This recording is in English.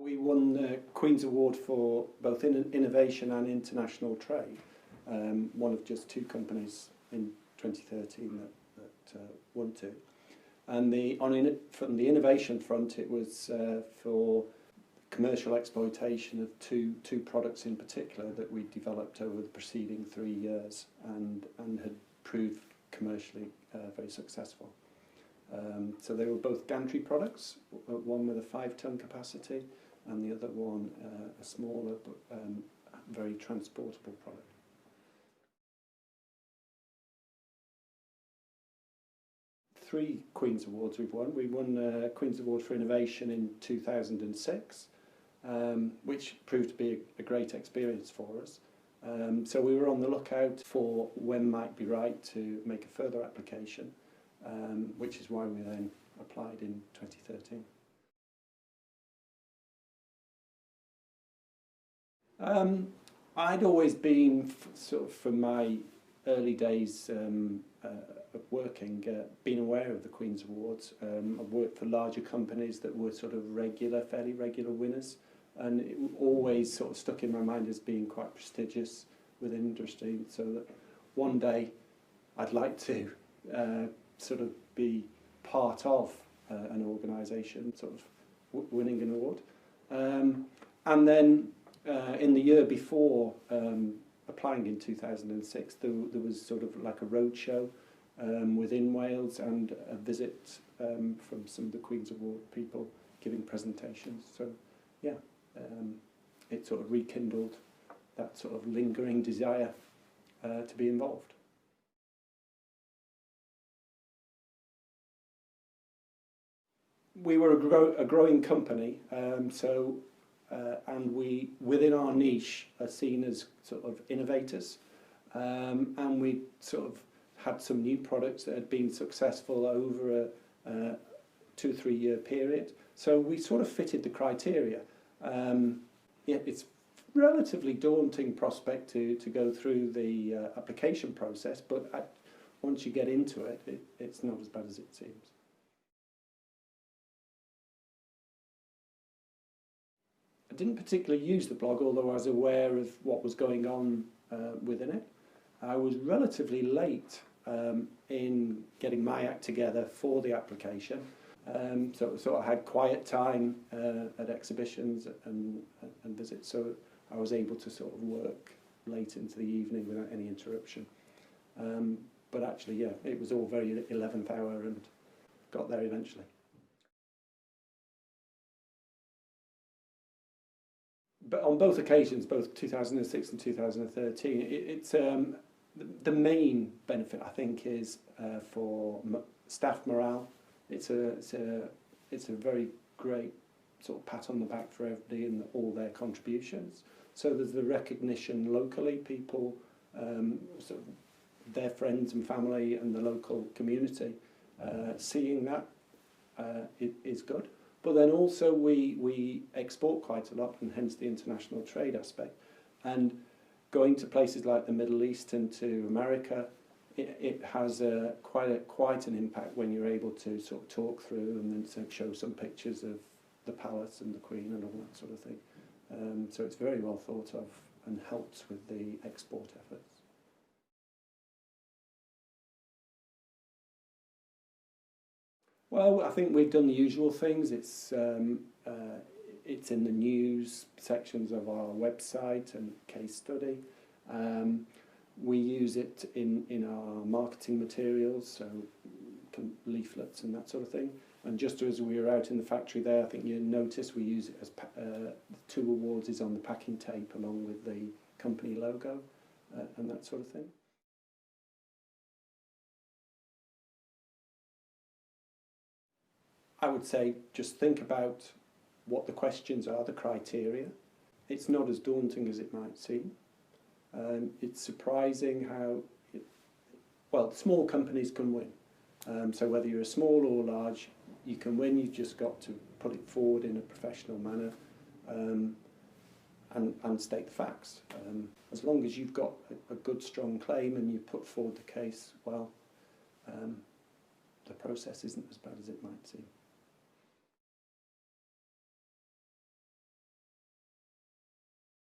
We won the Queen's Award for both innovation and international trade, one of just 2 companies in 2013 that won 2. And from the innovation front, it was for commercial exploitation of two products in particular that we developed over the preceding 3 years and had proved commercially very successful. So they were both gantry products, one with a 5-ton capacity and the other one a smaller but very transportable product. Three Queen's Awards we've won. We won Queen's Award for Innovation in 2006, which proved to be a great experience for us. So we were on the lookout for when might be right to make a further application, which is why we then applied in 2013. I'd always been, sort of from my early days of working, been aware of the Queen's Awards. I've worked for larger companies that were sort of fairly regular winners, and it always sort of stuck in my mind as being quite prestigious within industry, so that one day I'd like to sort of be part of an organisation sort of winning an award. And then in the year before applying in 2006, there was sort of like a roadshow within Wales and a visit from some of the Queen's Award people giving presentations. So yeah, it sort of rekindled that sort of lingering desire to be involved. We were a growing company, and we, within our niche, are seen as sort of innovators, and we sort of had some new products that had been successful over a 2-3 year period. So we sort of fitted the criteria. Yeah, it's a relatively daunting prospect to go through the application process, but once you get into it, it's not as bad as it seems. I didn't particularly use the blog, although I was aware of what was going on within it. I was relatively late in getting my act together for the application, so I had quiet time at exhibitions and visits, so I was able to sort of work late into the evening without any interruption. But actually, yeah, it was all very 11th hour and got there eventually. But on both occasions, both 2006 and 2013, it's the main benefit, I think, is for staff morale. It's a very great sort of pat on the back for everybody and all their contributions. So there's the recognition locally, people, sort of their friends and family and the local community seeing that is good. But then also we export quite a lot, and hence the international trade aspect. And going to places like the Middle East and to America, it has quite an impact when you're able to sort of talk through and then show some pictures of the palace and the Queen and all that sort of thing. So it's very well thought of and helps with the export efforts. Well, I think we've done the usual things. It's in the news sections of our website and case study. We use it in our marketing materials, so leaflets and that sort of thing. And just as we were out in the factory there, I think you noticed we use it as the 2 awards is on the packing tape along with the company logo and that sort of thing. I would say just think about what the questions are, the criteria. It's not as daunting as it might seem. It's surprising how, well, small companies can win. So whether you're small or large, you can win. You've just got to put it forward in a professional manner and state the facts. As long as you've got a good, strong claim and you put forward the case, well, the process isn't as bad as it might seem.